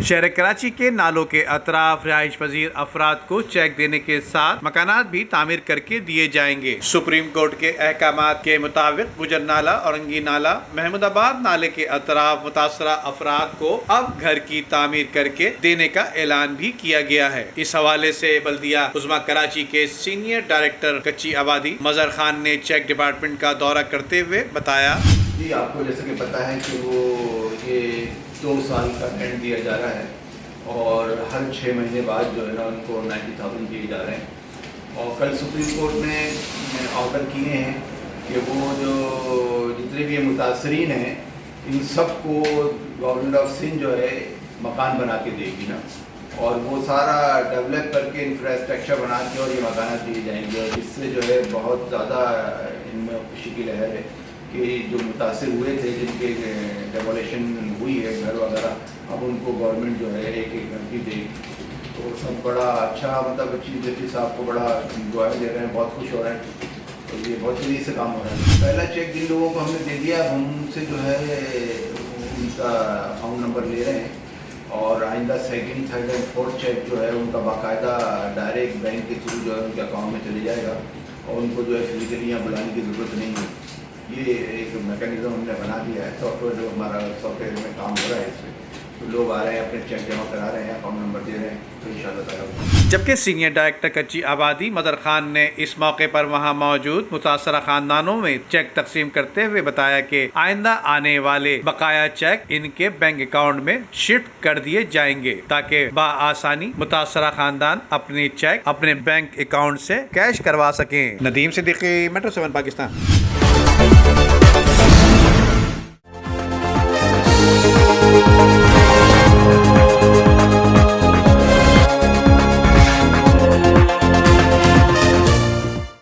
شہر کراچی کے نالوں کے اطراف رہائش پذیر افراد کو چیک دینے کے ساتھ مکانات بھی تعمیر کر کے دیے جائیں گے۔ سپریم کورٹ کے احکامات کے مطابق گجر نالہ، اورنگی نالہ، محمود آباد نالے کے اطراف متاثرہ افراد کو اب گھر کی تعمیر کر کے دینے کا اعلان بھی کیا گیا ہے۔ اس حوالے سے بلدیہ عظمیٰ کراچی کے سینئر ڈائریکٹر کچی آبادی مظہر خان نے چیک ڈپارٹمنٹ کا دورہ کرتے ہوئے بتایا، جی آپ کو جیسے کہ پتہ ہے کہ وہ یہ 2 سال کا رینٹ دیا جا رہا ہے اور ہر 6 مہینے بعد جو ہے نا ان کو 90,000 دیے جا رہے ہیں۔ اور کل سپریم کورٹ نے آرڈر کیے ہیں کہ وہ جو جتنے بھی متاثرین ہیں ان سب کو گورنمنٹ آف سندھ جو ہے مکان بنا کے دے گی نا، اور وہ سارا ڈیولپ کر کے انفراسٹرکچر بنا کے اور یہ مکانات دیے جائیں گے، اور جس سے جو ہے بہت زیادہ ان میں خوشی کی لہر ہے کہ جو متاثر ہوئے تھے جن کے ڈیمولیشن ہوئی ہے گھر وغیرہ، اب ان کو گورنمنٹ جو ہے ایک گھر بھی دے گی۔ تو سب بڑا اچھا مطلب چیف جسٹس صاحب کو بڑا انجوائے دے رہے ہیں، بہت خوش ہو رہے ہیں، تو یہ بہت تیزی سے کام ہو رہا ہے۔ پہلا چیک جن لوگوں کو ہم نے دے دیا، ہم ان سے جو ہے ان کا اکاؤنٹ نمبر لے رہے ہیں، اور آئندہ 2nd، 3rd اور 4th چیک جو ہے ان کا باقاعدہ ڈائریکٹ بینک کے تھرو جو ہے ان کے اکاؤنٹ میں چلے جائے گا، اور ان کو جو ہے فزیکلی یہاں بلانے کی ضرورت نہیں ہے۔ یہ ایک میکینزم ہم نے بنا دیا ہے، سافٹ ویئر جو ہمارا سافٹ ویئر میں کام ہو رہا ہے، اس میں تو لوگ آ رہے ہیں، اپنے چیک جمع کرا رہے ہیں، اکاؤنٹ نمبر دے رہے ہیں، تو انشاءاللہ تعالیٰ۔ جبکہ سینئر ڈائریکٹر کچی آبادی مظہر خان نے اس موقع پر وہاں موجود متاثرہ خاندانوں میں چیک تقسیم کرتے ہوئے بتایا کہ آئندہ آنے والے بقایا چیک ان کے بینک اکاؤنٹ میں شفٹ کر دیے جائیں گے تاکہ بآسانی متاثرہ خاندان اپنے چیک اپنے بینک اکاؤنٹ سے کیش کروا سکیں۔ ندیم صدیقی، میٹرو 7 پاکستان۔